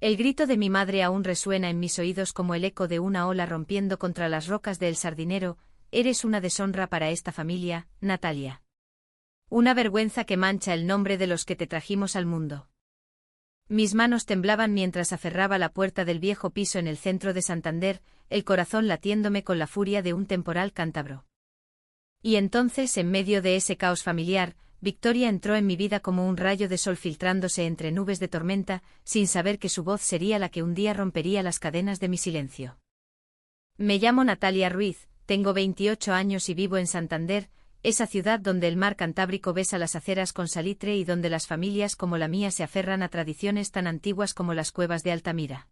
El grito de mi madre aún resuena en mis oídos como el eco de una ola rompiendo contra las rocas de El Sardinero. Eres una deshonra para esta familia, Natalia. Una vergüenza que mancha el nombre de los que te trajimos al mundo. Mis manos temblaban mientras aferraba la puerta del viejo piso en el centro de Santander, el corazón latiéndome con la furia de un temporal cántabro. Y entonces, en medio de ese caos familiar, Victoria entró en mi vida como un rayo de sol filtrándose entre nubes de tormenta, sin saber que su voz sería la que un día rompería las cadenas de mi silencio. Me llamo Natalia Ruiz, tengo 28 años y vivo en Santander, esa ciudad donde el mar Cantábrico besa las aceras con salitre y donde las familias como la mía se aferran a tradiciones tan antiguas como las cuevas de Altamira.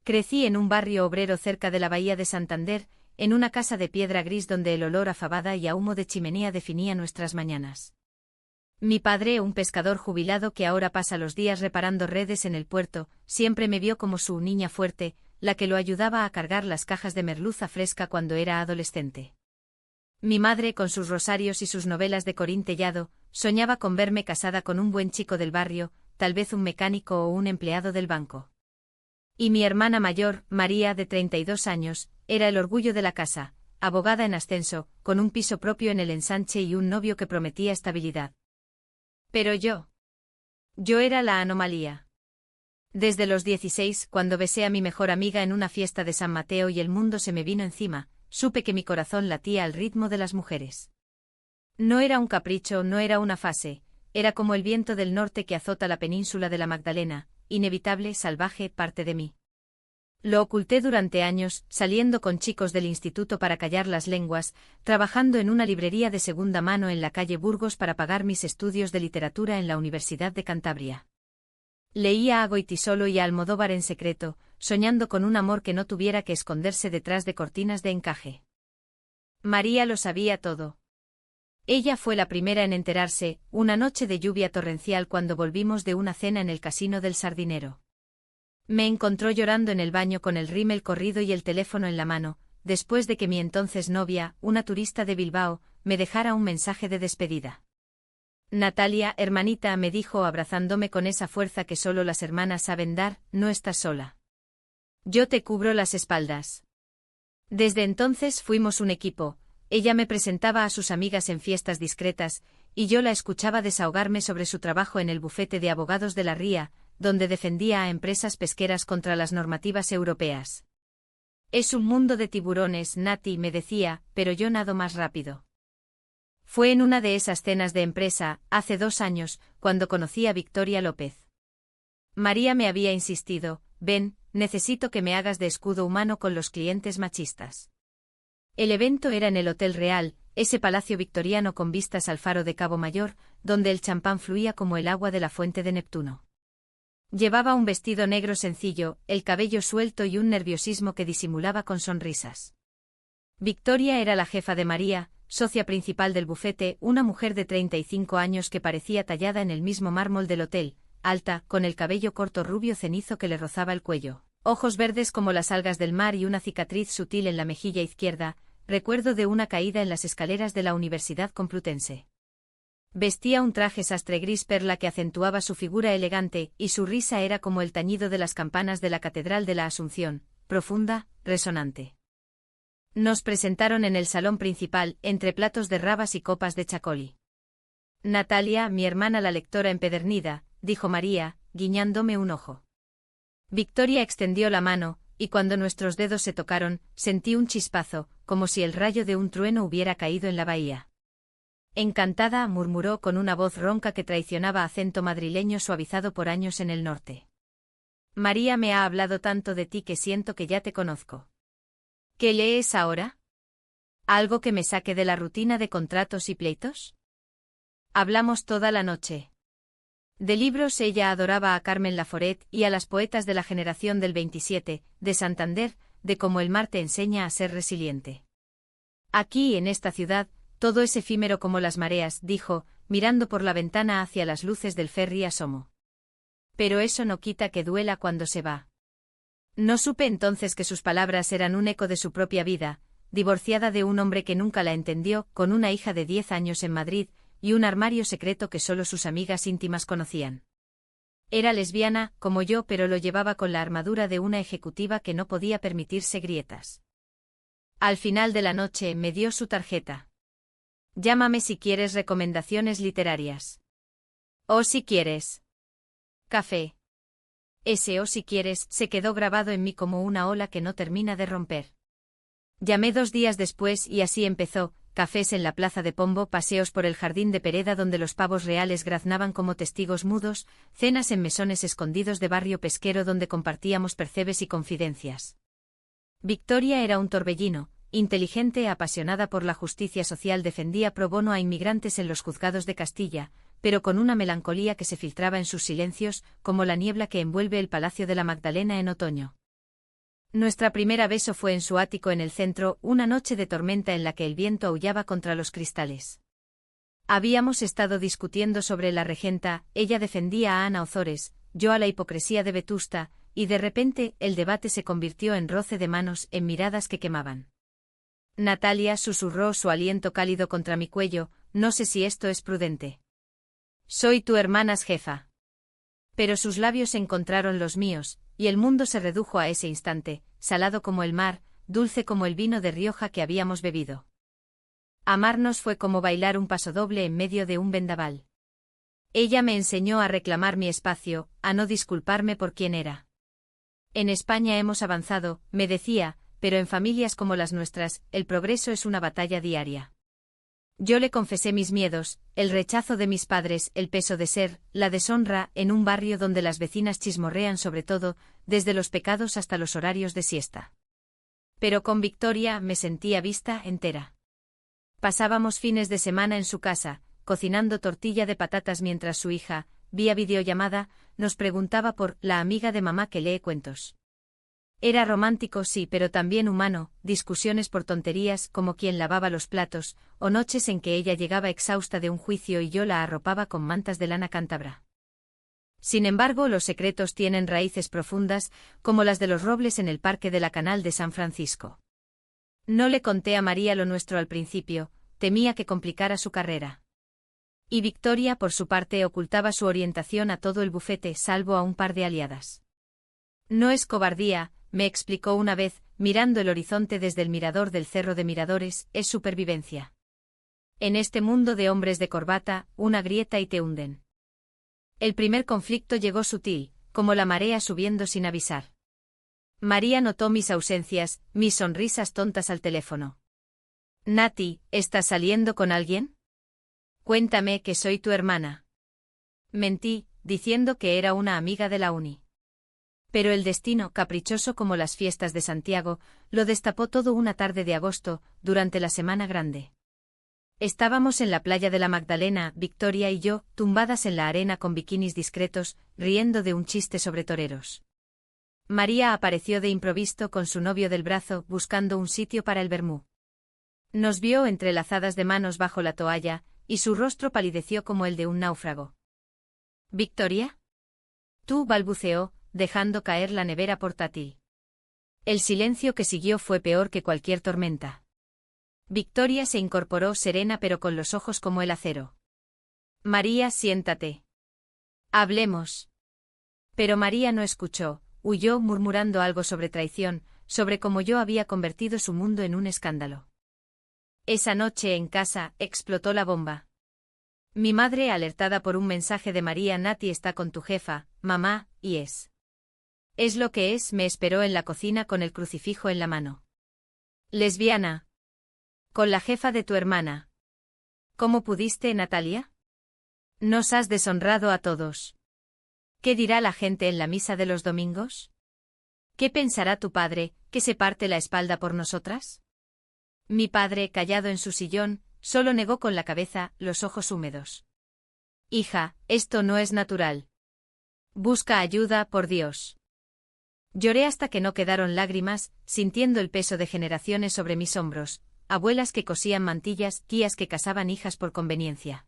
Crecí en un barrio obrero cerca de la bahía de Santander, en una casa de piedra gris donde el olor a fabada y a humo de chimenea definía nuestras mañanas. Mi padre, un pescador jubilado que ahora pasa los días reparando redes en el puerto, siempre me vio como su niña fuerte, la que lo ayudaba a cargar las cajas de merluza fresca cuando era adolescente. Mi madre, con sus rosarios y sus novelas de Corín Tellado, soñaba con verme casada con un buen chico del barrio, tal vez un mecánico o un empleado del banco. Y mi hermana mayor, María, de 32 años, era el orgullo de la casa, abogada en ascenso, con un piso propio en el Ensanche y un novio que prometía estabilidad. Pero yo era la anomalía. Desde los 16, cuando besé a mi mejor amiga en una fiesta de San Mateo y el mundo se me vino encima, supe que mi corazón latía al ritmo de las mujeres. No era un capricho, no era una fase, era como el viento del norte que azota la península de la Magdalena, inevitable, salvaje, parte de mí. Lo oculté durante años, saliendo con chicos del instituto para callar las lenguas, trabajando en una librería de segunda mano en la calle Burgos para pagar mis estudios de literatura en la Universidad de Cantabria. Leía a Goytisolo y a Almodóvar en secreto, soñando con un amor que no tuviera que esconderse detrás de cortinas de encaje. María lo sabía todo. Ella fue la primera en enterarse, una noche de lluvia torrencial cuando volvimos de una cena en el Casino del Sardinero. Me encontró llorando en el baño con el rímel corrido y el teléfono en la mano, después de que mi entonces novia, una turista de Bilbao, me dejara un mensaje de despedida. Natalia, hermanita, me dijo abrazándome con esa fuerza que solo las hermanas saben dar, no estás sola. Yo te cubro las espaldas. Desde entonces fuimos un equipo, ella me presentaba a sus amigas en fiestas discretas, y yo la escuchaba desahogarme sobre su trabajo en el bufete de abogados de la Ría, donde defendía a empresas pesqueras contra las normativas europeas. Es un mundo de tiburones, Nati, me decía, pero yo nado más rápido. Fue en una de esas cenas de empresa, hace 2 años, cuando conocí a Victoria López. María me había insistido, ven, necesito que me hagas de escudo humano con los clientes machistas. El evento era en el Hotel Real, ese palacio victoriano con vistas al faro de Cabo Mayor, donde el champán fluía como el agua de la fuente de Neptuno. Llevaba un vestido negro sencillo, el cabello suelto y un nerviosismo que disimulaba con sonrisas. Victoria era la jefa de María, socia principal del bufete, una mujer de 35 años que parecía tallada en el mismo mármol del hotel, alta, con el cabello corto rubio cenizo que le rozaba el cuello, ojos verdes como las algas del mar y una cicatriz sutil en la mejilla izquierda, recuerdo de una caída en las escaleras de la Universidad Complutense. Vestía un traje sastre gris perla que acentuaba su figura elegante, y su risa era como el tañido de las campanas de la Catedral de la Asunción, profunda, resonante. Nos presentaron en el salón principal, entre platos de rabas y copas de chacoli. Natalia, mi hermana la lectora empedernida, dijo María, guiñándome un ojo. Victoria extendió la mano, y cuando nuestros dedos se tocaron, sentí un chispazo, como si el rayo de un trueno hubiera caído en la bahía. Encantada, murmuró con una voz ronca que traicionaba acento madrileño suavizado por años en el norte. María me ha hablado tanto de ti que siento que ya te conozco. ¿Qué lees ahora? ¿Algo que me saque de la rutina de contratos y pleitos? Hablamos toda la noche. De libros ella adoraba a Carmen Laforet y a las poetas de la generación del 27, de Santander, de cómo el mar te enseña a ser resiliente. Aquí, en esta ciudad, todo es efímero como las mareas, dijo, mirando por la ventana hacia las luces del ferry Asomo. Pero eso no quita que duela cuando se va. No supe entonces que sus palabras eran un eco de su propia vida, divorciada de un hombre que nunca la entendió, con una hija de 10 años en Madrid, y un armario secreto que solo sus amigas íntimas conocían. Era lesbiana, como yo, pero lo llevaba con la armadura de una ejecutiva que no podía permitirse grietas. Al final de la noche me dio su tarjeta. Llámame si quieres recomendaciones literarias. O si quieres café. Ese o si quieres se quedó grabado en mí como una ola que no termina de romper. Llamé 2 días después y así empezó: cafés en la plaza de Pombo, paseos por el jardín de Pereda donde los pavos reales graznaban como testigos mudos, cenas en mesones escondidos de barrio pesquero donde compartíamos percebes y confidencias. Victoria era un torbellino, inteligente, apasionada por la justicia social, defendía pro bono a inmigrantes en los juzgados de Castilla, pero con una melancolía que se filtraba en sus silencios, como la niebla que envuelve el Palacio de la Magdalena en otoño. Nuestra primera beso fue en su ático en el centro, una noche de tormenta en la que el viento aullaba contra los cristales. Habíamos estado discutiendo sobre la regenta, ella defendía a Ana Ozores, yo a la hipocresía de Vetusta, y de repente el debate se convirtió en roce de manos, en miradas que quemaban. Natalia susurró su aliento cálido contra mi cuello: no sé si esto es prudente. Soy tu hermanas jefa. Pero sus labios encontraron los míos, y el mundo se redujo a ese instante, salado como el mar, dulce como el vino de Rioja que habíamos bebido. Amarnos fue como bailar un pasodoble en medio de un vendaval. Ella me enseñó a reclamar mi espacio, a no disculparme por quien era. En España hemos avanzado, me decía, pero en familias como las nuestras, el progreso es una batalla diaria. Yo le confesé mis miedos, el rechazo de mis padres, el peso de ser, la deshonra, en un barrio donde las vecinas chismorrean sobre todo, desde los pecados hasta los horarios de siesta. Pero con Victoria me sentía vista entera. Pasábamos fines de semana en su casa, cocinando tortilla de patatas mientras su hija, vía videollamada, nos preguntaba por la amiga de mamá que lee cuentos. Era romántico, sí, pero también humano, discusiones por tonterías como quién lavaba los platos, o noches en que ella llegaba exhausta de un juicio y yo la arropaba con mantas de lana cántabra. Sin embargo, los secretos tienen raíces profundas, como las de los robles en el parque de la Canal de San Francisco. No le conté a María lo nuestro al principio, temía que complicara su carrera. Y Victoria, por su parte, ocultaba su orientación a todo el bufete, salvo a un par de aliadas. No es cobardía, me explicó una vez, mirando el horizonte desde el mirador del Cerro de Miradores, es supervivencia. En este mundo de hombres de corbata, una grieta y te hunden. El primer conflicto llegó sutil, como la marea subiendo sin avisar. María notó mis ausencias, mis sonrisas tontas al teléfono. Nati, ¿estás saliendo con alguien? Cuéntame que soy tu hermana. Mentí, diciendo que era una amiga de la uni. Pero el destino, caprichoso como las fiestas de Santiago, lo destapó todo una tarde de agosto, durante la Semana Grande. Estábamos en la playa de la Magdalena, Victoria y yo, tumbadas en la arena con bikinis discretos, riendo de un chiste sobre toreros. María apareció de improviso con su novio del brazo, buscando un sitio para el vermú. Nos vio entrelazadas de manos bajo la toalla, y su rostro palideció como el de un náufrago. ¿Victoria? Tú, balbuceó, dejando caer la nevera portátil. El silencio que siguió fue peor que cualquier tormenta. Victoria se incorporó serena pero con los ojos como el acero. María, siéntate. Hablemos. Pero María no escuchó, huyó murmurando algo sobre traición, sobre cómo yo había convertido su mundo en un escándalo. Esa noche en casa, explotó la bomba. Mi madre, alertada por un mensaje de María: Nati está con tu jefa, mamá, y es. Es lo que es, me esperó en la cocina con el crucifijo en la mano. Lesbiana. Con la jefa de tu hermana. ¿Cómo pudiste, Natalia? Nos has deshonrado a todos. ¿Qué dirá la gente en la misa de los domingos? ¿Qué pensará tu padre, que se parte la espalda por nosotras? Mi padre, callado en su sillón, solo negó con la cabeza, los ojos húmedos. Hija, esto no es natural. Busca ayuda, por Dios. Lloré hasta que no quedaron lágrimas, sintiendo el peso de generaciones sobre mis hombros, abuelas que cosían mantillas, tías que casaban hijas por conveniencia.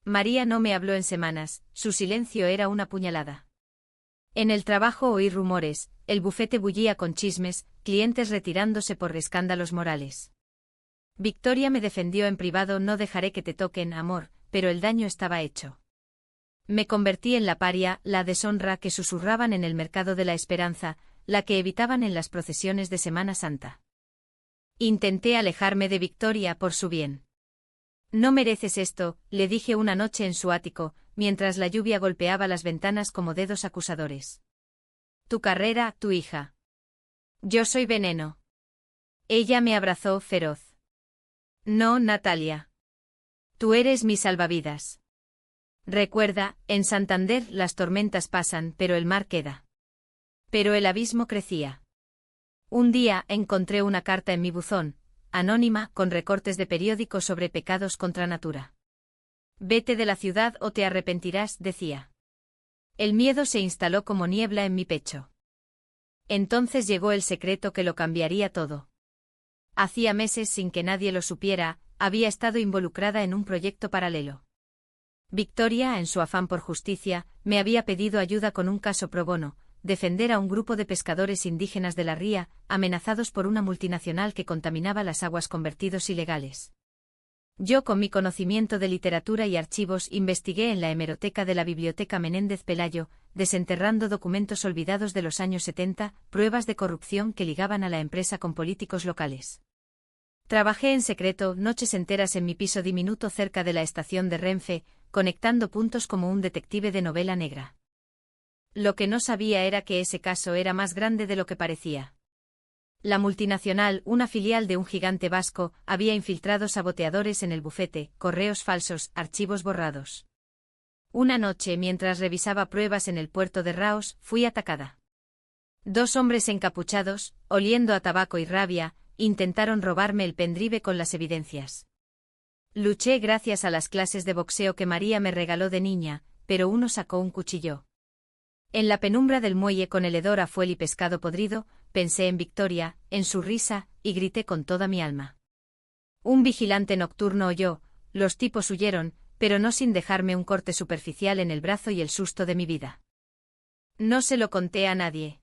María no me habló en semanas, su silencio era una puñalada. En el trabajo oí rumores, el bufete bullía con chismes, clientes retirándose por escándalos morales. Victoria me defendió en privado: no dejaré que te toquen, amor, pero el daño estaba hecho. Me convertí en la paria, la deshonra que susurraban en el mercado de la esperanza, la que evitaban en las procesiones de Semana Santa. Intenté alejarme de Victoria por su bien. No mereces esto, le dije una noche en su ático, mientras la lluvia golpeaba las ventanas como dedos acusadores. Tu carrera, tu hija. Yo soy veneno. Ella me abrazó feroz. No, Natalia. Tú eres mi salvavidas. Recuerda, en Santander las tormentas pasan, pero el mar queda. Pero el abismo crecía. Un día encontré una carta en mi buzón, anónima, con recortes de periódico sobre pecados contra natura. Vete de la ciudad o te arrepentirás, decía. El miedo se instaló como niebla en mi pecho. Entonces llegó el secreto que lo cambiaría todo. Hacía meses, sin que nadie lo supiera, había estado involucrada en un proyecto paralelo. Victoria, en su afán por justicia, me había pedido ayuda con un caso pro bono, defender a un grupo de pescadores indígenas de la ría, amenazados por una multinacional que contaminaba las aguas con vertidos ilegales. Yo, con mi conocimiento de literatura y archivos, investigué en la hemeroteca de la Biblioteca Menéndez Pelayo, desenterrando documentos olvidados de los años 70, pruebas de corrupción que ligaban a la empresa con políticos locales. Trabajé en secreto, noches enteras en mi piso diminuto cerca de la estación de Renfe, conectando puntos como un detective de novela negra. Lo que no sabía era que ese caso era más grande de lo que parecía. La multinacional, una filial de un gigante vasco, había infiltrado saboteadores en el bufete, correos falsos, archivos borrados. Una noche, mientras revisaba pruebas en el puerto de Raos, fui atacada. 2 hombres encapuchados, oliendo a tabaco y rabia, intentaron robarme el pendrive con las evidencias. Luché gracias a las clases de boxeo que María me regaló de niña, pero uno sacó un cuchillo. En la penumbra del muelle con el hedor a fuel y pescado podrido, pensé en Victoria, en su risa, y grité con toda mi alma. Un vigilante nocturno oyó, los tipos huyeron, pero no sin dejarme un corte superficial en el brazo y el susto de mi vida. No se lo conté a nadie.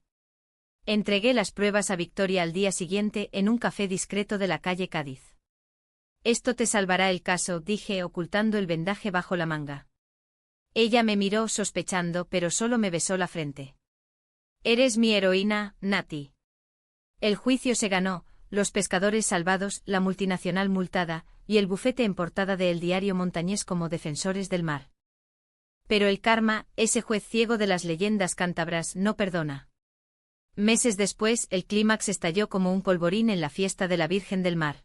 Entregué las pruebas a Victoria al día siguiente en un café discreto de la calle Cádiz. Esto te salvará el caso, dije ocultando el vendaje bajo la manga. Ella me miró sospechando, pero solo me besó la frente. Eres mi heroína, Nati. El juicio se ganó, los pescadores salvados, la multinacional multada, y el bufete en portada de El Diario Montañés como defensores del mar. Pero el karma, ese juez ciego de las leyendas cántabras, no perdona. Meses después, el clímax estalló como un polvorín en la fiesta de la Virgen del Mar.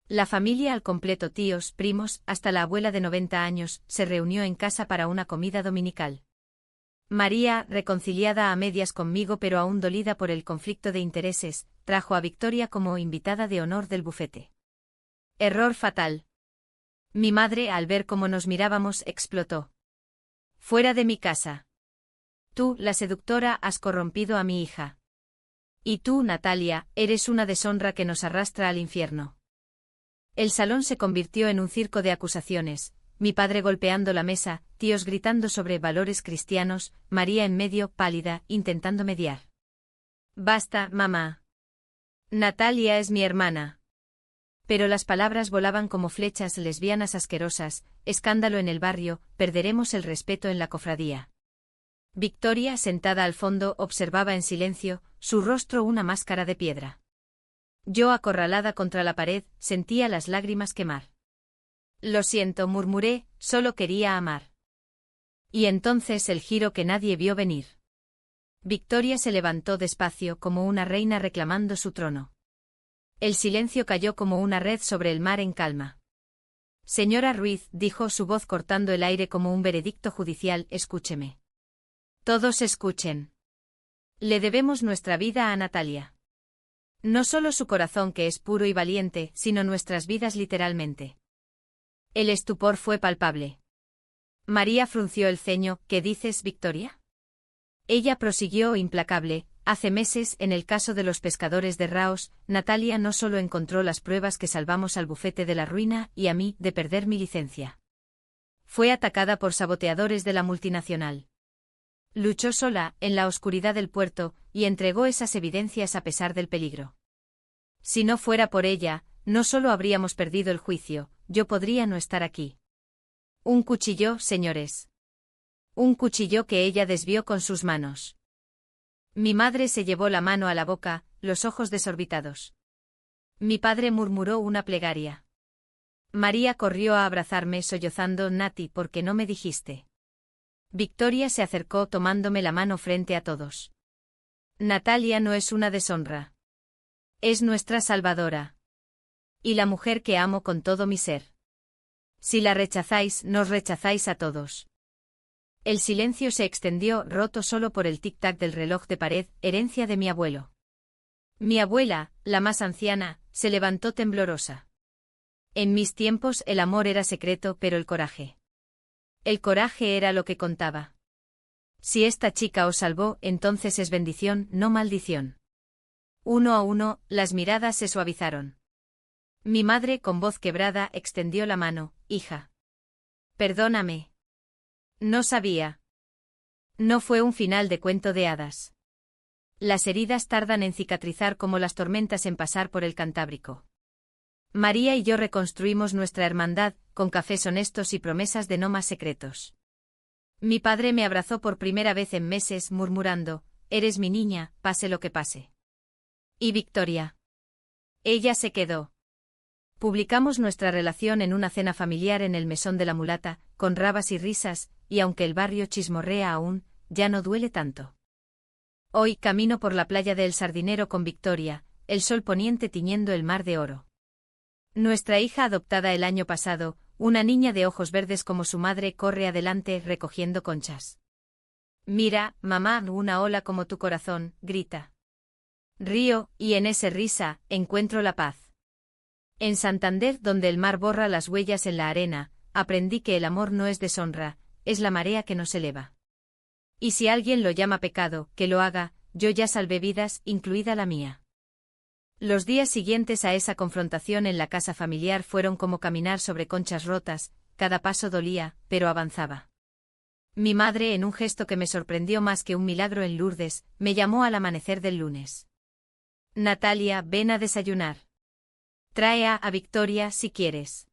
La familia al completo, tíos, primos, hasta la abuela de 90 años, se reunió en casa para una comida dominical. María, reconciliada a medias conmigo pero aún dolida por el conflicto de intereses, trajo a Victoria como invitada de honor del bufete. Error fatal. Mi madre, al ver cómo nos mirábamos, explotó. Fuera de mi casa. Tú, la seductora, has corrompido a mi hija. Y tú, Natalia, eres una deshonra que nos arrastra al infierno. El salón se convirtió en un circo de acusaciones, mi padre golpeando la mesa, tíos gritando sobre valores cristianos, María en medio, pálida, intentando mediar. Basta, mamá. Natalia es mi hermana. Pero las palabras volaban como flechas lesbianas asquerosas, escándalo en el barrio, perderemos el respeto en la cofradía. Victoria, sentada al fondo, observaba en silencio, su rostro una máscara de piedra. Yo, acorralada contra la pared, sentía las lágrimas quemar. Lo siento, murmuré, solo quería amar. Y entonces el giro que nadie vio venir. Victoria se levantó despacio como una reina reclamando su trono. El silencio cayó como una red sobre el mar en calma. Señora Ruiz, dijo su voz cortando el aire como un veredicto judicial, escúcheme. Todos escuchen. Le debemos nuestra vida a Natalia. No solo su corazón que es puro y valiente, sino nuestras vidas literalmente. El estupor fue palpable. María frunció el ceño, ¿qué dices, Victoria? Ella prosiguió implacable, hace meses, en el caso de los pescadores de Raos, Natalia no solo encontró las pruebas que salvamos al bufete de la ruina y a mí de perder mi licencia. Fue atacada por saboteadores de la multinacional. Luchó sola, en la oscuridad del puerto, y entregó esas evidencias a pesar del peligro. Si no fuera por ella, no solo habríamos perdido el juicio, yo podría no estar aquí. Un cuchillo, señores. Un cuchillo que ella desvió con sus manos. Mi madre se llevó la mano a la boca, los ojos desorbitados. Mi padre murmuró una plegaria. María corrió a abrazarme sollozando. Nati, ¿por qué no me dijiste? Victoria se acercó tomándome la mano frente a todos. Natalia no es una deshonra. Es nuestra salvadora. Y la mujer que amo con todo mi ser. Si la rechazáis, nos rechazáis a todos. El silencio se extendió, roto solo por el tic-tac del reloj de pared, herencia de mi abuelo. Mi abuela, la más anciana, se levantó temblorosa. En mis tiempos el amor era secreto, pero el coraje. El coraje era lo que contaba. Si esta chica os salvó, entonces es bendición, no maldición. Uno a uno, las miradas se suavizaron. Mi madre, con voz quebrada, extendió la mano. Hija. Perdóname. No sabía. No fue un final de cuento de hadas. Las heridas tardan en cicatrizar como las tormentas en pasar por el Cantábrico. María y yo reconstruimos nuestra hermandad, con cafés honestos y promesas de no más secretos. Mi padre me abrazó por primera vez en meses, murmurando, eres mi niña, pase lo que pase. ¿Y Victoria? Ella se quedó. Publicamos nuestra relación en una cena familiar en el mesón de la mulata, con rabas y risas, y aunque el barrio chismorrea aún, ya no duele tanto. Hoy camino por la playa de El Sardinero con Victoria, el sol poniente tiñendo el mar de oro. Nuestra hija adoptada el año pasado, una niña de ojos verdes como su madre, corre adelante recogiendo conchas. Mira, mamá, una ola como tu corazón, grita. Río, y en esa risa, encuentro la paz. En Santander, donde el mar borra las huellas en la arena, aprendí que el amor no es deshonra, es la marea que nos eleva. Y si alguien lo llama pecado, que lo haga, yo ya salvé vidas, incluida la mía. Los días siguientes a esa confrontación en la casa familiar fueron como caminar sobre conchas rotas, cada paso dolía, pero avanzaba. Mi madre, en un gesto que me sorprendió más que un milagro en Lourdes, me llamó al amanecer del lunes. Natalia, ven a desayunar. Trae a Victoria si quieres.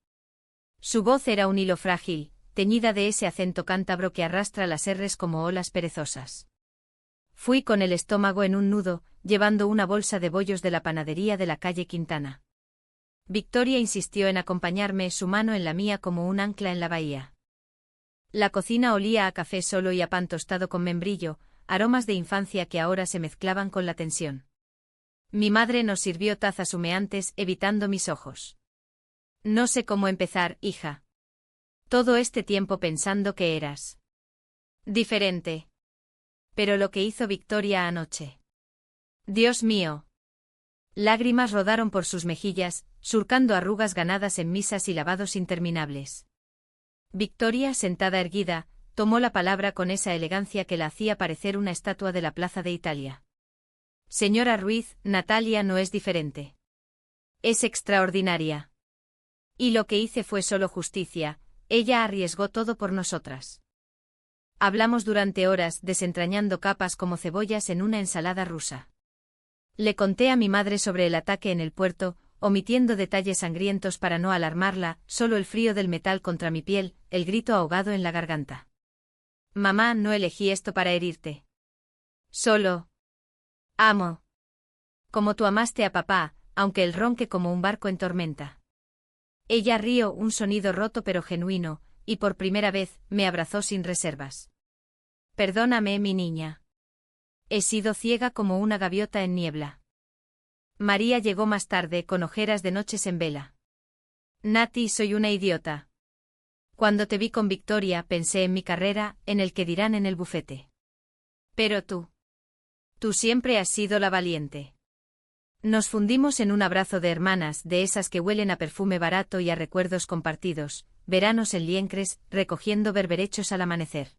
Su voz era un hilo frágil, teñida de ese acento cántabro que arrastra las r's como olas perezosas. Fui con el estómago en un nudo, llevando una bolsa de bollos de la panadería de la calle Quintana. Victoria insistió en acompañarme, su mano en la mía como un ancla en la bahía. La cocina olía a café solo y a pan tostado con membrillo, aromas de infancia que ahora se mezclaban con la tensión. Mi madre nos sirvió tazas humeantes, evitando mis ojos. No sé cómo empezar, hija. Todo este tiempo pensando que eras diferente. Pero lo que hizo Victoria anoche. Dios mío. Lágrimas rodaron por sus mejillas, surcando arrugas ganadas en misas y lavados interminables. Victoria, sentada erguida, tomó la palabra con esa elegancia que la hacía parecer una estatua de la Plaza de Italia. Señora Ruiz, Natalia no es diferente. Es extraordinaria. Y lo que hice fue solo justicia, ella arriesgó todo por nosotras. Hablamos durante horas, desentrañando capas como cebollas en una ensalada rusa. Le conté a mi madre sobre el ataque en el puerto, omitiendo detalles sangrientos para no alarmarla, solo el frío del metal contra mi piel, el grito ahogado en la garganta. Mamá, no elegí esto para herirte. Solo amo. Como tú amaste a papá, aunque él ronque como un barco en tormenta. Ella rió, un sonido roto pero genuino, y por primera vez, me abrazó sin reservas. Perdóname, mi niña. He sido ciega como una gaviota en niebla. María llegó más tarde, con ojeras de noches en vela. Nati, soy una idiota. Cuando te vi con Victoria, pensé en mi carrera, en el que dirán en el bufete. Pero tú siempre has sido la valiente. Nos fundimos en un abrazo de hermanas, de esas que huelen a perfume barato y a recuerdos compartidos, veranos en Liencres, recogiendo berberechos al amanecer.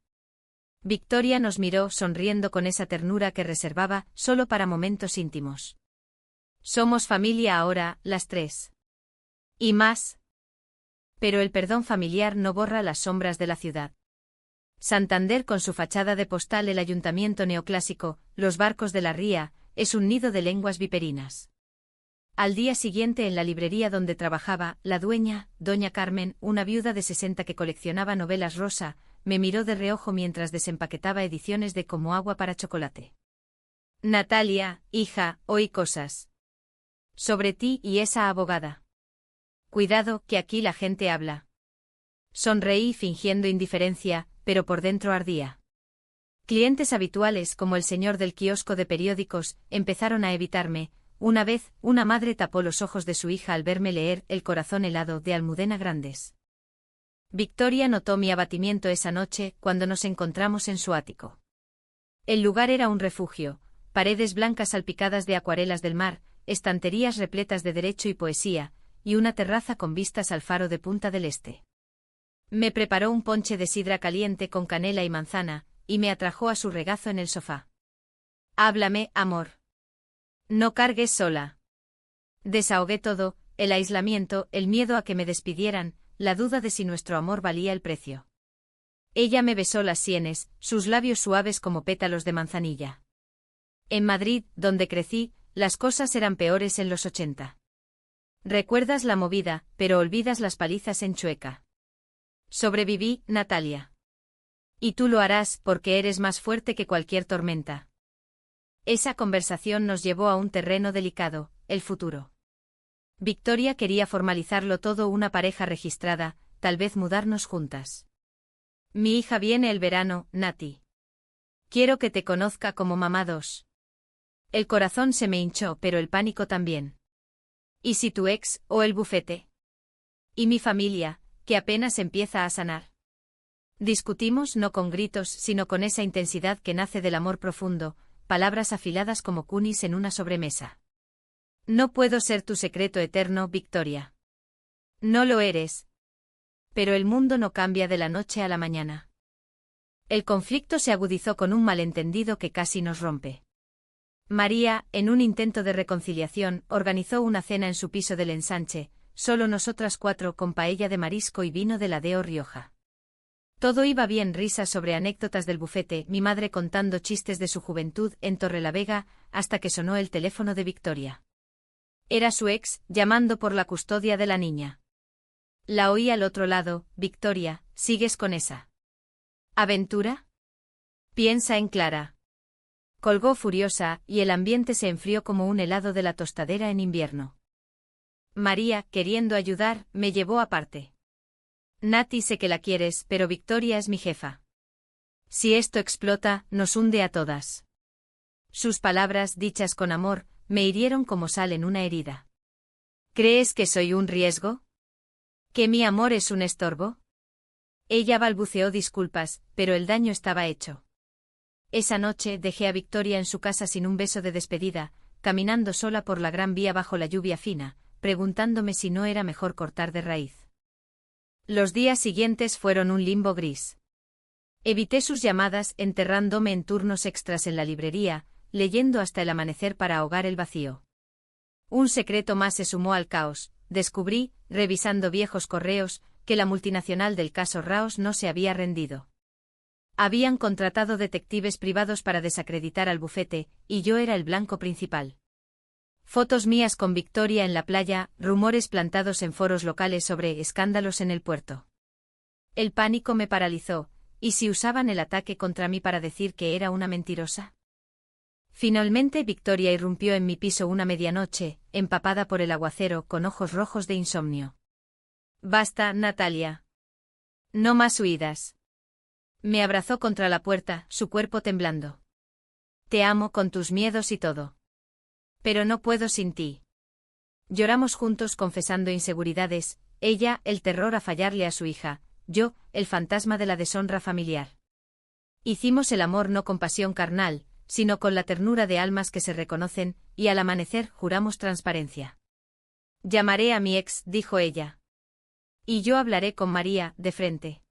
Victoria nos miró sonriendo con esa ternura que reservaba solo para momentos íntimos. Somos familia ahora, las tres. Y más. Pero el perdón familiar no borra las sombras de la ciudad. Santander, con su fachada de postal, el ayuntamiento neoclásico, los barcos de la ría, es un nido de lenguas viperinas. Al día siguiente, en la librería donde trabajaba, la dueña, doña Carmen, una viuda de 60 que coleccionaba novelas rosa, me miró de reojo mientras desempaquetaba ediciones de Como agua para chocolate. Natalia, hija, oí cosas. Sobre ti y esa abogada. Cuidado, que aquí la gente habla. Sonreí fingiendo indiferencia, pero por dentro ardía. Clientes habituales como el señor del kiosco de periódicos empezaron a evitarme. Una vez, una madre tapó los ojos de su hija al verme leer El corazón helado de Almudena Grandes. Victoria notó mi abatimiento esa noche cuando nos encontramos en su ático. El lugar era un refugio, paredes blancas salpicadas de acuarelas del mar, estanterías repletas de derecho y poesía, y una terraza con vistas al faro de Punta del Este. Me preparó un ponche de sidra caliente con canela y manzana, y me atrajo a su regazo en el sofá. Háblame, amor. No cargues sola. Desahogué todo, el aislamiento, el miedo a que me despidieran, la duda de si nuestro amor valía el precio. Ella me besó las sienes, sus labios suaves como pétalos de manzanilla. En Madrid, donde crecí, las cosas eran peores en los 80. Recuerdas la movida, pero olvidas las palizas en Chueca. Sobreviví, Natalia. Y tú lo harás porque eres más fuerte que cualquier tormenta. Esa conversación nos llevó a un terreno delicado, el futuro. Victoria quería formalizarlo todo, una pareja registrada, tal vez mudarnos juntas. Mi hija viene el verano, Nati. Quiero que te conozca como mamá 2. El corazón se me hinchó, pero el pánico también. ¿Y si tu ex, o el bufete? ¿Y mi familia, que apenas empieza a sanar? Discutimos no con gritos, sino con esa intensidad que nace del amor profundo, palabras afiladas como cunis en una sobremesa. No puedo ser tu secreto eterno, Victoria. No lo eres. Pero el mundo no cambia de la noche a la mañana. El conflicto se agudizó con un malentendido que casi nos rompe. María, en un intento de reconciliación, organizó una cena en su piso del Ensanche, solo nosotras 4 con paella de marisco y vino de la Deo Rioja. Todo iba bien, risas sobre anécdotas del bufete, mi madre contando chistes de su juventud en Torrelavega, hasta que sonó el teléfono de Victoria. Era su ex, llamando por la custodia de la niña. La oí al otro lado. Victoria, ¿sigues con esa aventura? Piensa en Clara. Colgó furiosa, y el ambiente se enfrió como un helado de la tostadera en invierno. María, queriendo ayudar, me llevó aparte. Nati, sé que la quieres, pero Victoria es mi jefa. Si esto explota, nos hunde a todas. Sus palabras, dichas con amor, me hirieron como sal en una herida. ¿Crees que soy un riesgo? ¿Que mi amor es un estorbo? Ella balbuceó disculpas, pero el daño estaba hecho. Esa noche dejé a Victoria en su casa sin un beso de despedida, caminando sola por la Gran Vía bajo la lluvia fina, preguntándome si no era mejor cortar de raíz. Los días siguientes fueron un limbo gris. Evité sus llamadas, enterrándome en turnos extras en la librería, leyendo hasta el amanecer para ahogar el vacío. Un secreto más se sumó al caos. Descubrí, revisando viejos correos, que la multinacional del caso Raos no se había rendido. Habían contratado detectives privados para desacreditar al bufete, y yo era el blanco principal. Fotos mías con Victoria en la playa, rumores plantados en foros locales sobre escándalos en el puerto. El pánico me paralizó, ¿y si usaban el ataque contra mí para decir que era una mentirosa? Finalmente Victoria irrumpió en mi piso una medianoche, empapada por el aguacero, con ojos rojos de insomnio. Basta, Natalia. No más huidas. Me abrazó contra la puerta, su cuerpo temblando. Te amo con tus miedos y todo. Pero no puedo sin ti. Lloramos juntos confesando inseguridades, ella, el terror a fallarle a su hija, yo, el fantasma de la deshonra familiar. Hicimos el amor no con pasión carnal, sino con la ternura de almas que se reconocen, y al amanecer juramos transparencia. Llamaré a mi ex, dijo ella. Y yo hablaré con María, de frente.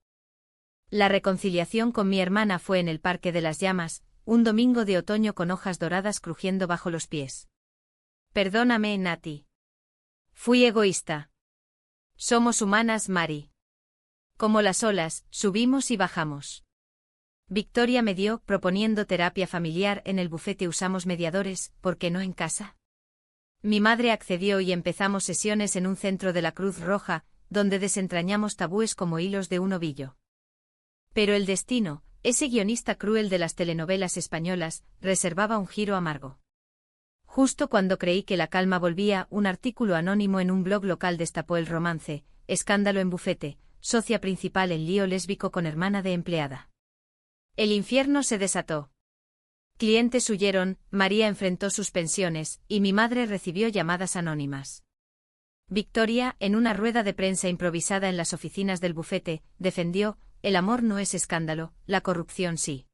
La reconciliación con mi hermana fue en el Parque de las Llamas, un domingo de otoño con hojas doradas crujiendo bajo los pies. Perdóname, Nati. Fui egoísta. Somos humanas, Mari. Como las olas, subimos y bajamos. Victoria me dio, proponiendo terapia familiar en el bufete. Usamos mediadores, ¿por qué no en casa? Mi madre accedió y empezamos sesiones en un centro de la Cruz Roja, donde desentrañamos tabúes como hilos de un ovillo. Pero el destino, ese guionista cruel de las telenovelas españolas, reservaba un giro amargo. Justo cuando creí que la calma volvía, un artículo anónimo en un blog local destapó el romance, escándalo en bufete, socia principal en lío lésbico con hermana de empleada. El infierno se desató. Clientes huyeron, María enfrentó suspensiones, y mi madre recibió llamadas anónimas. Victoria, en una rueda de prensa improvisada en las oficinas del bufete, defendió: el amor no es escándalo, la corrupción sí.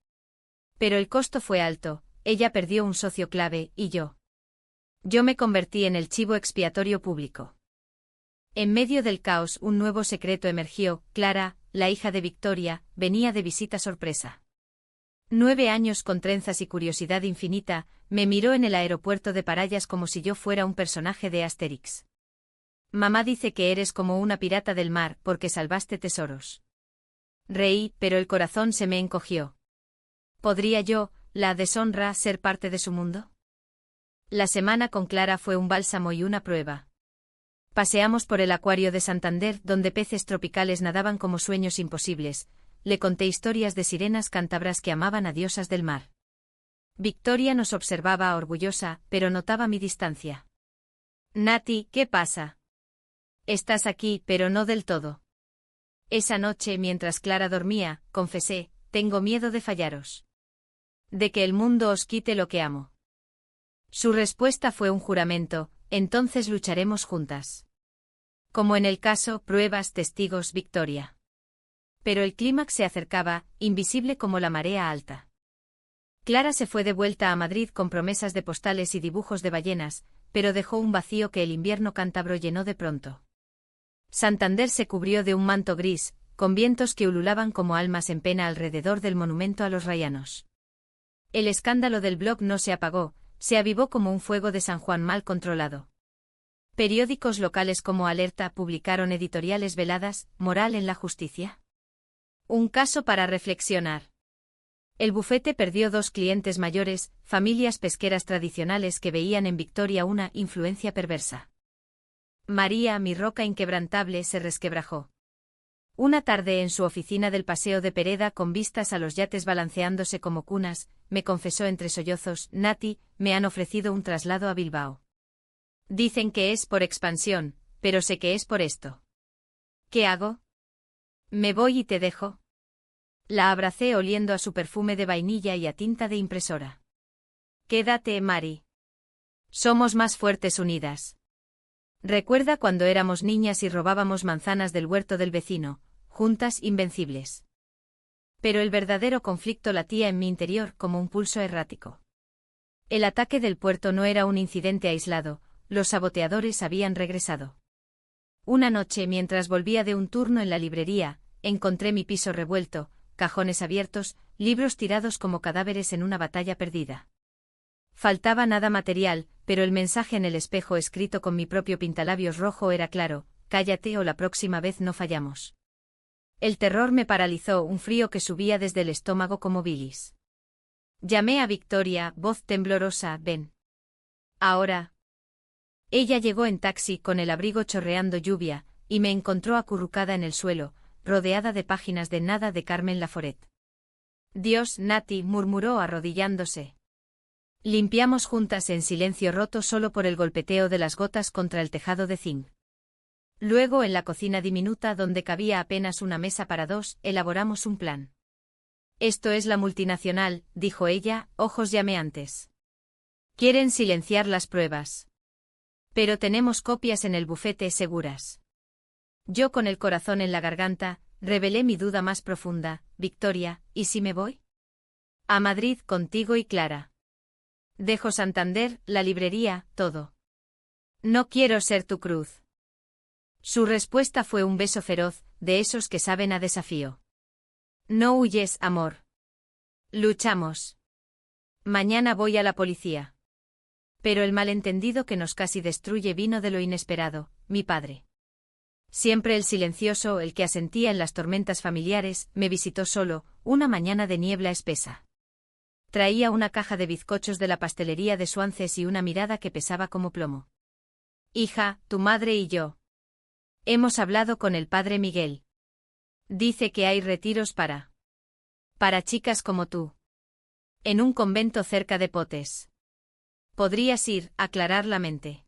Pero el costo fue alto, ella perdió un socio clave, y yo. Yo me convertí en el chivo expiatorio público. En medio del caos, un nuevo secreto emergió: Clara, la hija de Victoria, venía de visita sorpresa. 9 años con trenzas y curiosidad infinita, me miró en el aeropuerto de Parayas como si yo fuera un personaje de Asterix. Mamá dice que eres como una pirata del mar porque salvaste tesoros. Reí, pero el corazón se me encogió. ¿Podría yo, la deshonra, ser parte de su mundo? La semana con Clara fue un bálsamo y una prueba. Paseamos por el acuario de Santander, donde peces tropicales nadaban como sueños imposibles. Le conté historias de sirenas cántabras que amaban a diosas del mar. Victoria nos observaba orgullosa, pero notaba mi distancia. Nati, ¿qué pasa? Estás aquí, pero no del todo. Esa noche, mientras Clara dormía, confesé: tengo miedo de fallaros. De que el mundo os quite lo que amo. Su respuesta fue un juramento: entonces lucharemos juntas. Como en el caso, pruebas, testigos, Victoria. Pero el clímax se acercaba, invisible como la marea alta. Clara se fue de vuelta a Madrid con promesas de postales y dibujos de ballenas, pero dejó un vacío que el invierno cántabro llenó de pronto. Santander se cubrió de un manto gris, con vientos que ululaban como almas en pena alrededor del monumento a los rayanos. El escándalo del blog no se apagó, se avivó como un fuego de San Juan mal controlado. Periódicos locales como Alerta publicaron editoriales veladas: ¿moral en la justicia? Un caso para reflexionar. El bufete perdió 2 clientes mayores, familias pesqueras tradicionales que veían en Victoria una influencia perversa. María, mi roca inquebrantable, se resquebrajó. Una tarde en su oficina del Paseo de Pereda, con vistas a los yates balanceándose como cunas, me confesó entre sollozos: Nati, me han ofrecido un traslado a Bilbao. Dicen que es por expansión, pero sé que es por esto. ¿Qué hago? ¿Me voy y te dejo? La abracé oliendo a su perfume de vainilla y a tinta de impresora. Quédate, Mari. Somos más fuertes unidas. Recuerda cuando éramos niñas y robábamos manzanas del huerto del vecino, juntas, invencibles. Pero el verdadero conflicto latía en mi interior como un pulso errático. El ataque del puerto no era un incidente aislado, los saboteadores habían regresado. Una noche, mientras volvía de un turno en la librería, encontré mi piso revuelto, cajones abiertos, libros tirados como cadáveres en una batalla perdida. Faltaba nada material, pero el mensaje en el espejo escrito con mi propio pintalabios rojo era claro: cállate o la próxima vez no fallamos. El terror me paralizó, un frío que subía desde el estómago como bilis. Llamé a Victoria, voz temblorosa: ven. Ahora. Ella llegó en taxi con el abrigo chorreando lluvia, y me encontró acurrucada en el suelo, rodeada de páginas de Nada de Carmen Laforet. Dios, Nati, murmuró arrodillándose. Limpiamos juntas en silencio roto solo por el golpeteo de las gotas contra el tejado de zinc. Luego, en la cocina diminuta donde cabía apenas una mesa para 2, elaboramos un plan. Esto es la multinacional, dijo ella, ojos llameantes. Quieren silenciar las pruebas. Pero tenemos copias en el bufete seguras. Yo, con el corazón en la garganta, revelé mi duda más profunda: Victoria, ¿y si me voy? A Madrid contigo y Clara. Dejo Santander, la librería, todo. No quiero ser tu cruz. Su respuesta fue un beso feroz, de esos que saben a desafío. No huyes, amor. Luchamos. Mañana voy a la policía. Pero el malentendido que nos casi destruye vino de lo inesperado: mi padre. Siempre el silencioso, el que asentía en las tormentas familiares, me visitó solo, una mañana de niebla espesa. Traía una caja de bizcochos de la pastelería de Suances y una mirada que pesaba como plomo. Hija, tu madre y yo. Hemos hablado con el padre Miguel. Dice que hay retiros para Para chicas como tú. En un convento cerca de Potes. Podrías ir, aclarar la mente.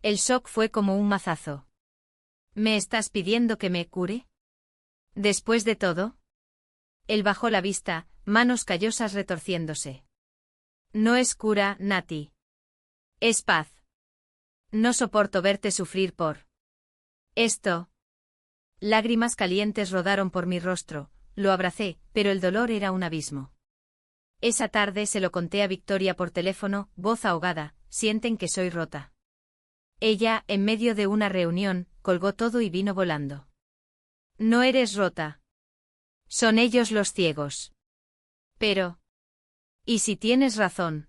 El shock fue como un mazazo. ¿Me estás pidiendo que me cure? Después de todo. Él bajó la vista, manos callosas retorciéndose. No es cura, Nati. Es paz. No soporto verte sufrir por esto. Lágrimas calientes rodaron por mi rostro, lo abracé, pero el dolor era un abismo. Esa tarde se lo conté a Victoria por teléfono, voz ahogada, sienten que soy rota. Ella, en medio de una reunión, colgó todo y vino volando. No eres rota. Son ellos los ciegos. Pero... ¿y si tienes razón?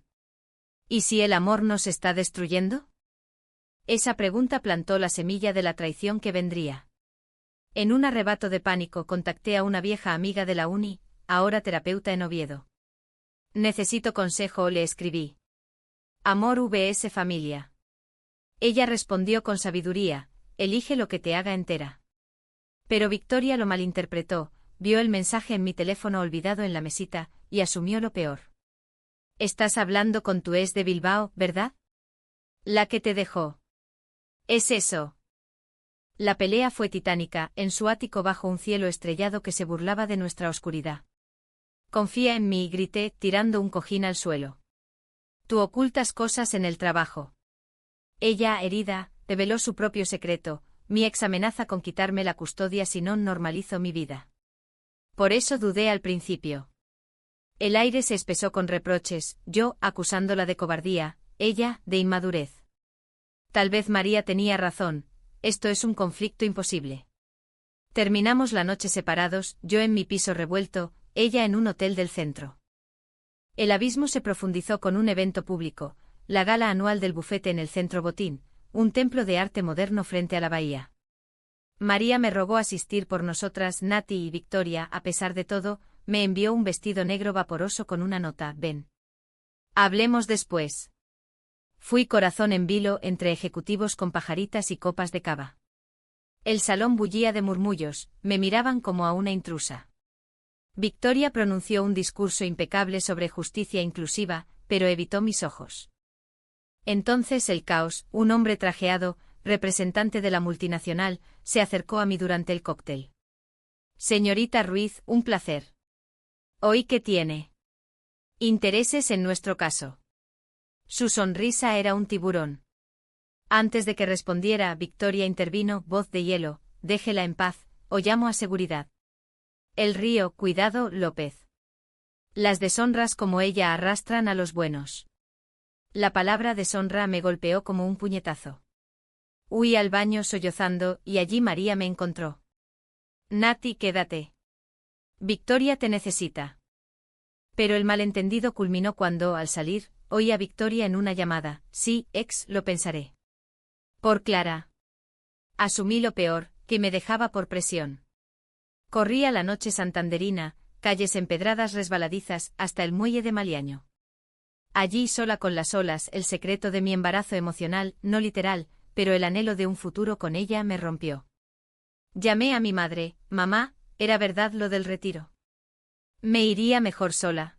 ¿Y si el amor nos está destruyendo? Esa pregunta plantó la semilla de la traición que vendría. En un arrebato de pánico contacté a una vieja amiga de la uni, ahora terapeuta en Oviedo. Necesito consejo, le escribí. Amor vs familia. Ella respondió con sabiduría, elige lo que te haga entera. Pero Victoria lo malinterpretó, vio el mensaje en mi teléfono olvidado en la mesita, y asumió lo peor. Estás hablando con tu ex de Bilbao, ¿verdad? La que te dejó. Es eso. La pelea fue titánica, en su ático bajo un cielo estrellado que se burlaba de nuestra oscuridad. Confía en mí, grité, tirando un cojín al suelo. Tú ocultas cosas en el trabajo. Ella, herida, reveló su propio secreto, mi ex amenaza con quitarme la custodia si no normalizo mi vida. Por eso dudé al principio. El aire se espesó con reproches, yo, acusándola de cobardía, ella, de inmadurez. Tal vez María tenía razón, esto es un conflicto imposible. Terminamos la noche separados, yo en mi piso revuelto, ella en un hotel del centro. El abismo se profundizó con un evento público, la gala anual del bufete en el Centro Botín, un templo de arte moderno frente a la bahía. María me rogó asistir por nosotras, Nati y Victoria, a pesar de todo, me envió un vestido negro vaporoso con una nota, ven. Hablemos después. Fui corazón en vilo entre ejecutivos con pajaritas y copas de cava. El salón bullía de murmullos, me miraban como a una intrusa. Victoria pronunció un discurso impecable sobre justicia inclusiva, pero evitó mis ojos. Entonces el caos, un hombre trajeado, representante de la multinacional, se acercó a mí durante el cóctel. Señorita Ruiz, un placer. ¿Oí que tiene intereses en nuestro caso? Su sonrisa era un tiburón. Antes de que respondiera, Victoria intervino, voz de hielo, déjela en paz, o llamo a seguridad. El río, cuidado, López. Las deshonras como ella arrastran a los buenos. La palabra deshonra me golpeó como un puñetazo. Huí al baño sollozando, y allí María me encontró. Nati, quédate. Victoria te necesita. Pero el malentendido culminó cuando, al salir, oí a Victoria en una llamada, sí, ex, lo pensaré. Por Clara. Asumí lo peor, que me dejaba por presión. Corría la noche santanderina, calles empedradas resbaladizas, hasta el muelle de Maliaño. Allí sola con las olas, el secreto de mi embarazo emocional, no literal, pero el anhelo de un futuro con ella me rompió. Llamé a mi madre, mamá, ¿era verdad lo del retiro? Me iría mejor sola.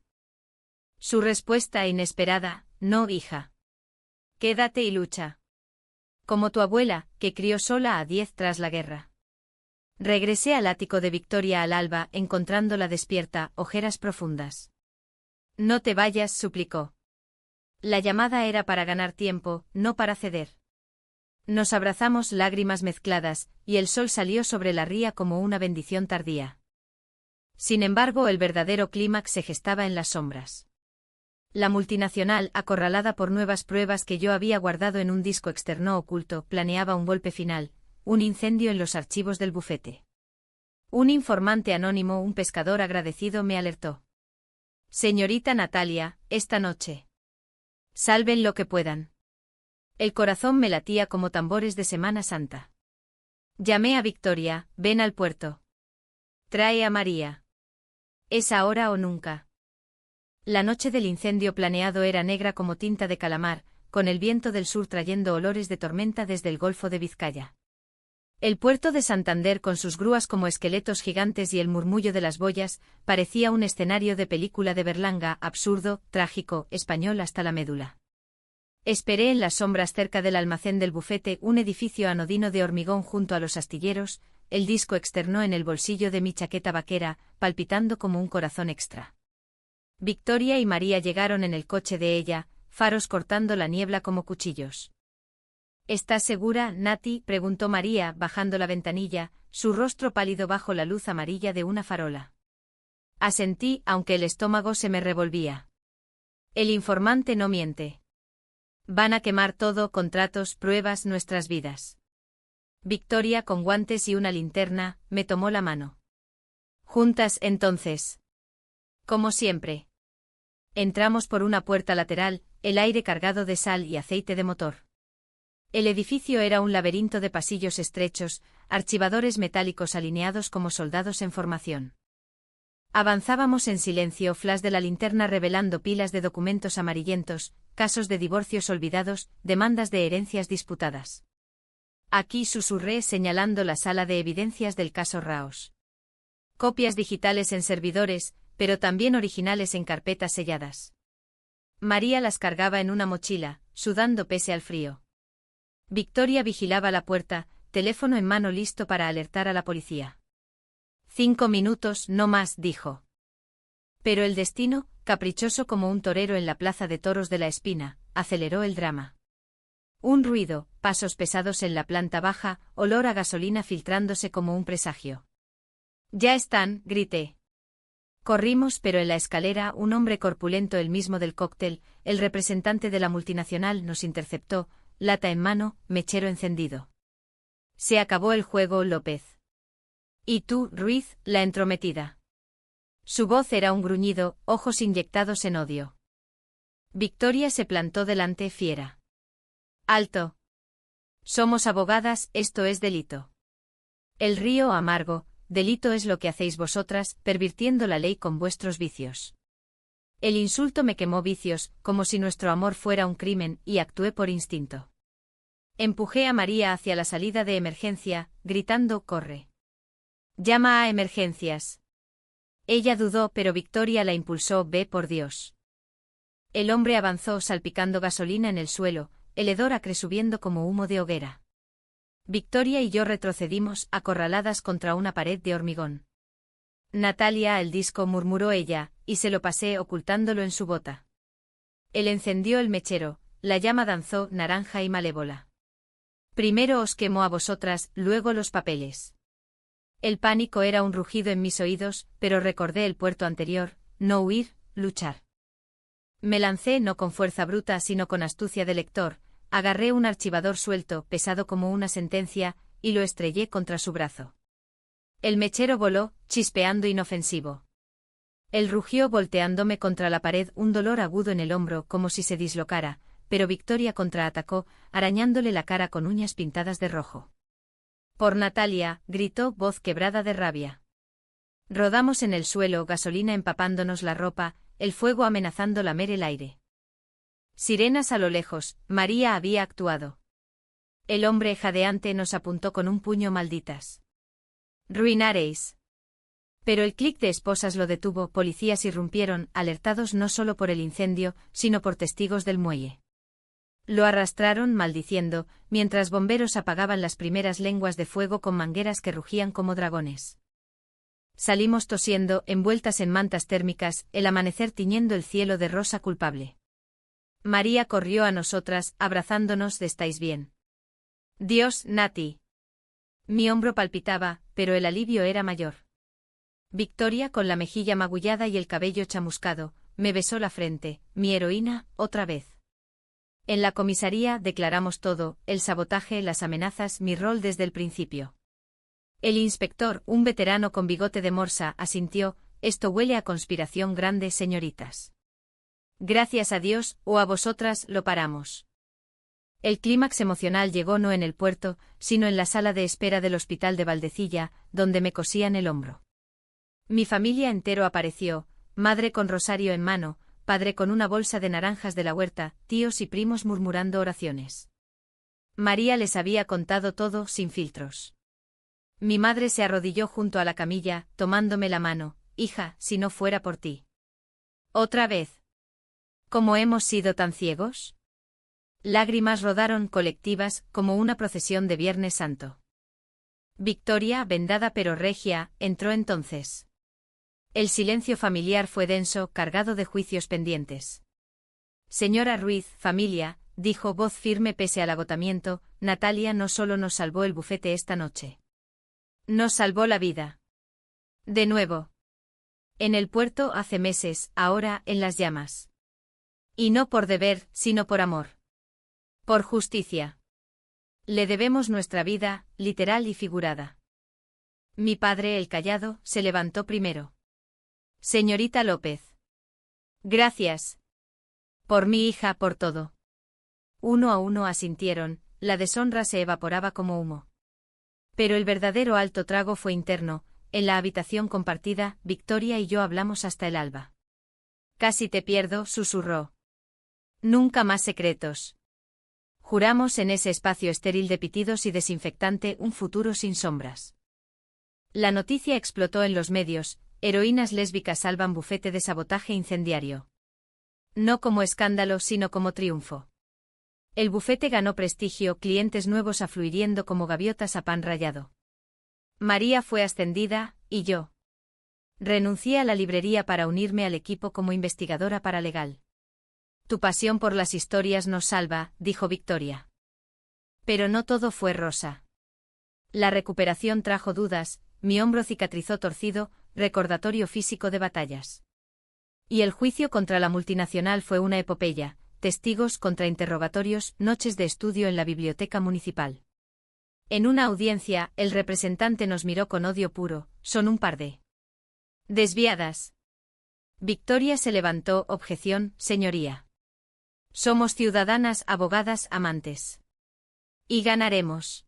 Su respuesta inesperada, no, hija. Quédate y lucha. Como tu abuela, que crió sola a 10 tras la guerra. Regresé al ático de Victoria al alba, encontrándola despierta, ojeras profundas. No te vayas, suplicó. La llamada era para ganar tiempo, no para ceder. Nos abrazamos, lágrimas mezcladas, y el sol salió sobre la ría como una bendición tardía. Sin embargo, el verdadero clímax se gestaba en las sombras. La multinacional, acorralada por nuevas pruebas que yo había guardado en un disco externo oculto, planeaba un golpe final, un incendio en los archivos del bufete. Un informante anónimo, un pescador agradecido, me alertó. Señorita Natalia, esta noche. Salven lo que puedan. El corazón me latía como tambores de Semana Santa. Llamé a Victoria, ven al puerto. Trae a María. Es ahora o nunca. La noche del incendio planeado era negra como tinta de calamar, con el viento del sur trayendo olores de tormenta desde el Golfo de Vizcaya. El puerto de Santander con sus grúas como esqueletos gigantes y el murmullo de las boyas, parecía un escenario de película de Berlanga, absurdo, trágico, español hasta la médula. Esperé en las sombras cerca del almacén del bufete, un edificio anodino de hormigón junto a los astilleros, el disco externó en el bolsillo de mi chaqueta vaquera, palpitando como un corazón extra. Victoria y María llegaron en el coche de ella, faros cortando la niebla como cuchillos. ¿Estás segura, Nati?, preguntó María, bajando la ventanilla, su rostro pálido bajo la luz amarilla de una farola. Asentí, aunque el estómago se me revolvía. El informante no miente. Van a quemar todo, contratos, pruebas, nuestras vidas. Victoria, con guantes y una linterna, me tomó la mano. Juntas, entonces. Como siempre. Entramos por una puerta lateral, el aire cargado de sal y aceite de motor. El edificio era un laberinto de pasillos estrechos, archivadores metálicos alineados como soldados en formación. Avanzábamos en silencio, flash de la linterna revelando pilas de documentos amarillentos, casos de divorcios olvidados, demandas de herencias disputadas. Aquí susurré señalando la sala de evidencias del caso Raos. Copias digitales en servidores, pero también originales en carpetas selladas. María las cargaba en una mochila, sudando pese al frío. Victoria vigilaba la puerta, teléfono en mano listo para alertar a la policía. 5 minutos, no más, dijo. Pero el destino, caprichoso como un torero en la plaza de toros de La Espina, aceleró el drama. Un ruido, pasos pesados en la planta baja, olor a gasolina filtrándose como un presagio. Ya están, grité. Corrimos, pero en la escalera un hombre corpulento, el mismo del cóctel, el representante de la multinacional, nos interceptó, lata en mano, mechero encendido. Se acabó el juego, López. ¿Y tú, Ruiz, la entrometida? Su voz era un gruñido, ojos inyectados en odio. Victoria se plantó delante, fiera. Alto. Somos abogadas, esto es delito. El río amargo, delito es lo que hacéis vosotras, pervirtiendo la ley con vuestros vicios. El insulto me quemó vicios, como si nuestro amor fuera un crimen, y actué por instinto. Empujé a María hacia la salida de emergencia, gritando, corre. Llama a emergencias. Ella dudó, pero Victoria la impulsó, ve por Dios. El hombre avanzó salpicando gasolina en el suelo, el hedor acre subiendo como humo de hoguera. Victoria y yo retrocedimos, acorraladas contra una pared de hormigón. Natalia, el disco, murmuró ella, y se lo pasé ocultándolo en su bota. Él encendió el mechero, la llama danzó, naranja y malévola. Primero os quemó a vosotras, luego los papeles. El pánico era un rugido en mis oídos, pero recordé el puerto anterior, no huir, luchar. Me lancé no con fuerza bruta sino con astucia de lector, agarré un archivador suelto, pesado como una sentencia, y lo estrellé contra su brazo. El mechero voló, chispeando inofensivo. Él rugió volteándome contra la pared, un dolor agudo en el hombro como si se dislocara, pero Victoria contraatacó, arañándole la cara con uñas pintadas de rojo. Por Natalia, gritó, voz quebrada de rabia. Rodamos en el suelo, gasolina empapándonos la ropa, el fuego amenazando lamer el aire. Sirenas a lo lejos, María había actuado. El hombre jadeante nos apuntó con un puño, malditas. Ruinaréis. Pero el clic de esposas lo detuvo, policías irrumpieron, alertados no solo por el incendio, sino por testigos del muelle. Lo arrastraron maldiciendo, mientras bomberos apagaban las primeras lenguas de fuego con mangueras que rugían como dragones. Salimos tosiendo, envueltas en mantas térmicas, el amanecer tiñendo el cielo de rosa culpable. María corrió a nosotras, abrazándonos, ¿estáis bien? Dios, Nati. Mi hombro palpitaba, pero el alivio era mayor. Victoria, con la mejilla magullada y el cabello chamuscado, me besó la frente, mi heroína, otra vez. En la comisaría declaramos todo, el sabotaje, las amenazas, mi rol desde el principio. El inspector, un veterano con bigote de morsa, asintió, esto huele a conspiración grande, señoritas. Gracias a Dios, o a vosotras, lo paramos. El clímax emocional llegó no en el puerto, sino en la sala de espera del hospital de Valdecilla, donde me cosían el hombro. Mi familia entero apareció, madre con rosario en mano, padre con una bolsa de naranjas de la huerta, tíos y primos murmurando oraciones. María les había contado todo sin filtros. Mi madre se arrodilló junto a la camilla, tomándome la mano. Hija, si no fuera por ti. Otra vez. ¿Cómo hemos sido tan ciegos? Lágrimas rodaron colectivas, como una procesión de Viernes Santo. Victoria, vendada pero regia, entró entonces. El silencio familiar fue denso, cargado de juicios pendientes. Señora Ruiz, familia, dijo voz firme pese al agotamiento, Natalia no solo nos salvó el bufete esta noche. Nos salvó la vida. De nuevo. En el puerto hace meses, ahora en las llamas. Y no por deber, sino por amor. Por justicia. Le debemos nuestra vida, literal y figurada. Mi padre, el callado, se levantó primero. Señorita López. Gracias. Por mi hija, por todo. Uno a uno asintieron, la deshonra se evaporaba como humo. Pero el verdadero alto trago fue interno, en la habitación compartida, Victoria y yo hablamos hasta el alba. Casi te pierdo, susurró. Nunca más secretos. Juramos en ese espacio estéril de pitidos y desinfectante un futuro sin sombras. La noticia explotó en los medios, heroínas lésbicas salvan bufete de sabotaje incendiario. No como escándalo, sino como triunfo. El bufete ganó prestigio, clientes nuevos afluiriendo como gaviotas a pan rallado. María fue ascendida, y yo. Renuncié a la librería para unirme al equipo como investigadora paralegal. Tu pasión por las historias nos salva, dijo Victoria. Pero no todo fue rosa. La recuperación trajo dudas, mi hombro cicatrizó torcido, recordatorio físico de batallas. Y el juicio contra la multinacional fue una epopeya, testigos contra interrogatorios, noches de estudio en la biblioteca municipal. En una audiencia, el representante nos miró con odio puro, son un par de desviadas. Victoria se levantó, objeción, señoría. Somos ciudadanas, abogadas, amantes. Y ganaremos.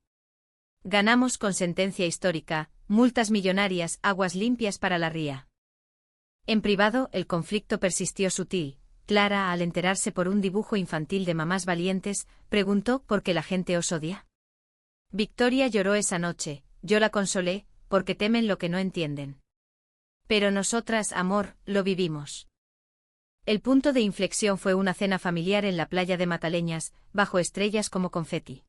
Ganamos con sentencia histórica, multas millonarias, aguas limpias para la ría. En privado, el conflicto persistió sutil. Clara, al enterarse por un dibujo infantil de mamás valientes, preguntó ¿por qué la gente os odia? Victoria lloró esa noche, yo la consolé, porque temen lo que no entienden. Pero nosotras, amor, lo vivimos. El punto de inflexión fue una cena familiar en la playa de Mataleñas, bajo estrellas como confeti.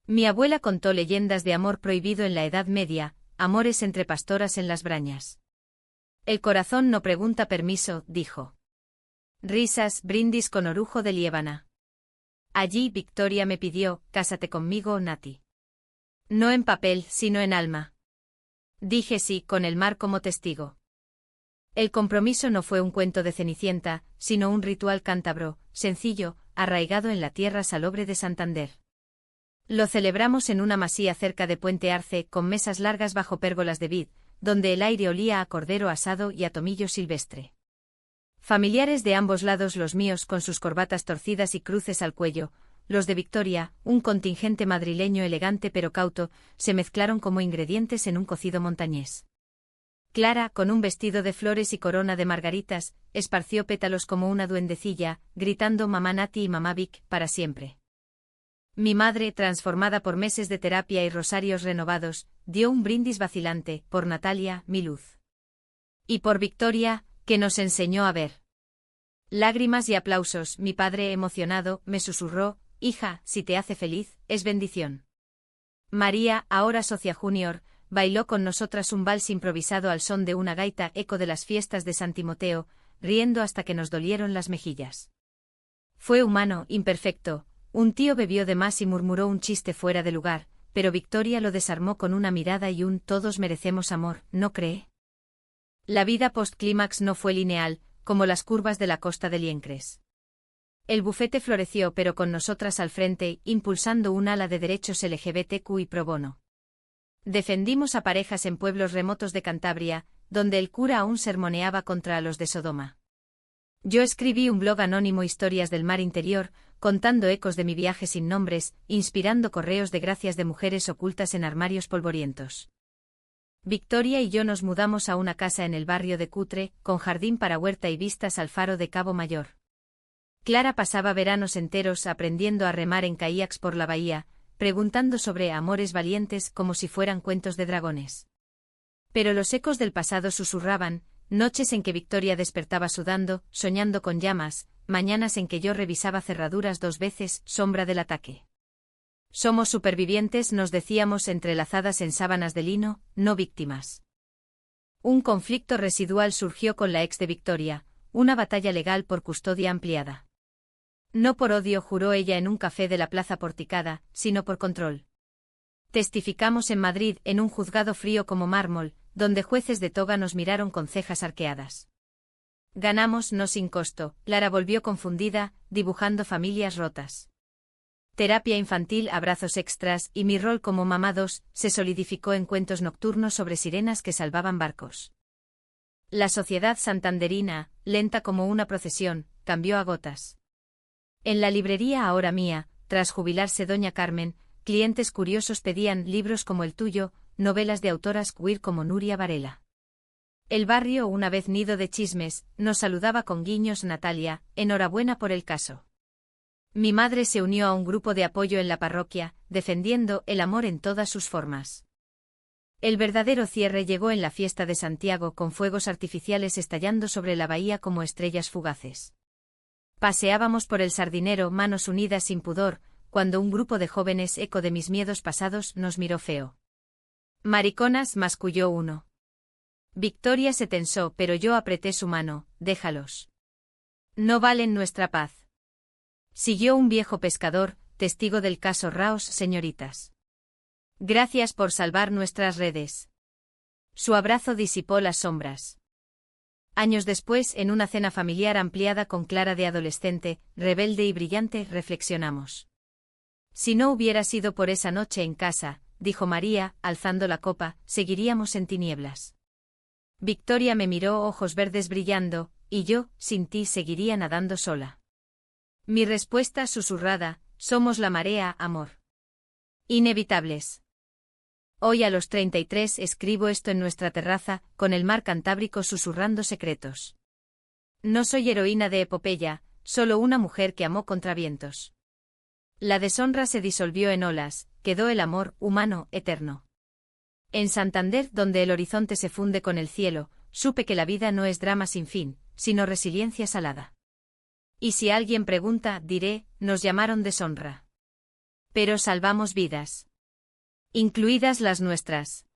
Mi abuela contó leyendas de amor prohibido en la Edad Media, amores entre pastoras en las brañas. El corazón no pregunta permiso, dijo. Risas, brindis con orujo de liébana. Allí Victoria me pidió, cásate conmigo, Nati. No en papel, sino en alma. Dije sí, con el mar como testigo. El compromiso no fue un cuento de Cenicienta, sino un ritual cántabro, sencillo, arraigado en la tierra salobre de Santander. Lo celebramos en una masía cerca de Puente Arce, con mesas largas bajo pérgolas de vid, donde el aire olía a cordero asado y a tomillo silvestre. Familiares de ambos lados, los míos con sus corbatas torcidas y cruces al cuello, los de Victoria, un contingente madrileño elegante pero cauto, se mezclaron como ingredientes en un cocido montañés. Clara, con un vestido de flores y corona de margaritas, esparció pétalos como una duendecilla, gritando mamá Nati y mamá Vic, para siempre. Mi madre, transformada por meses de terapia y rosarios renovados, dio un brindis vacilante, por Natalia, mi luz. Y por Victoria, que nos enseñó a ver. Lágrimas y aplausos, mi padre emocionado, me susurró, hija, si te hace feliz, es bendición. María, ahora socia junior, bailó con nosotras un vals improvisado al son de una gaita eco de las fiestas de San Timoteo, riendo hasta que nos dolieron las mejillas. Fue humano, imperfecto, un tío bebió de más y murmuró un chiste fuera de lugar, pero Victoria lo desarmó con una mirada y un todos merecemos amor, ¿no cree? La vida post-clímax no fue lineal, como las curvas de la costa de Liencres. El bufete floreció pero con nosotras al frente, impulsando un ala de derechos LGBTQ y pro bono. Defendimos a parejas en pueblos remotos de Cantabria, donde el cura aún sermoneaba contra los de Sodoma. Yo escribí un blog anónimo Historias del Mar Interior, contando ecos de mi viaje sin nombres, inspirando correos de gracias de mujeres ocultas en armarios polvorientos. Victoria y yo nos mudamos a una casa en el barrio de Cutre, con jardín para huerta y vistas al faro de Cabo Mayor. Clara pasaba veranos enteros aprendiendo a remar en kayaks por la bahía, preguntando sobre amores valientes como si fueran cuentos de dragones. Pero los ecos del pasado susurraban, noches en que Victoria despertaba sudando, soñando con llamas, mañanas en que yo revisaba cerraduras 2 veces, sombra del ataque. Somos supervivientes, nos decíamos entrelazadas en sábanas de lino, no víctimas. Un conflicto residual surgió con la ex de Victoria, una batalla legal por custodia ampliada. No por odio, juró ella en un café de la Plaza Porticada, sino por control. Testificamos en Madrid, en un juzgado frío como mármol, donde jueces de toga nos miraron con cejas arqueadas. Ganamos, no sin costo, Lara volvió confundida, dibujando familias rotas. Terapia infantil, abrazos extras, y mi rol como mamá 2 se solidificó en cuentos nocturnos sobre sirenas que salvaban barcos. La sociedad santanderina, lenta como una procesión, cambió a gotas. En la librería ahora mía, tras jubilarse doña Carmen, clientes curiosos pedían libros como el tuyo, novelas de autoras queer como Nuria Varela. El barrio, una vez nido de chismes, nos saludaba con guiños. Natalia, enhorabuena por el caso. Mi madre se unió a un grupo de apoyo en la parroquia, defendiendo el amor en todas sus formas. El verdadero cierre llegó en la fiesta de Santiago, con fuegos artificiales estallando sobre la bahía como estrellas fugaces. Paseábamos por el Sardinero, manos unidas sin pudor, cuando un grupo de jóvenes, eco de mis miedos pasados, nos miró feo. Mariconas, masculló uno. Victoria se tensó, pero yo apreté su mano. Déjalos. No valen nuestra paz. Siguió un viejo pescador, testigo del caso Raos, señoritas. Gracias por salvar nuestras redes. Su abrazo disipó las sombras. Años después, en una cena familiar ampliada con Clara de adolescente, rebelde y brillante, reflexionamos. Si no hubiera sido por esa noche en casa, dijo María, alzando la copa, seguiríamos en tinieblas. Victoria me miró, ojos verdes brillando, y yo, sin ti, seguiría nadando sola. Mi respuesta susurrada, somos la marea, amor. Inevitables. Hoy a los 33 escribo esto en nuestra terraza, con el mar Cantábrico susurrando secretos. No soy heroína de epopeya, solo una mujer que amó contra vientos. La deshonra se disolvió en olas, quedó el amor humano, eterno. En Santander, donde el horizonte se funde con el cielo, supe que la vida no es drama sin fin, sino resiliencia salada. Y si alguien pregunta, diré, nos llamaron deshonra. Pero salvamos vidas. Incluidas las nuestras.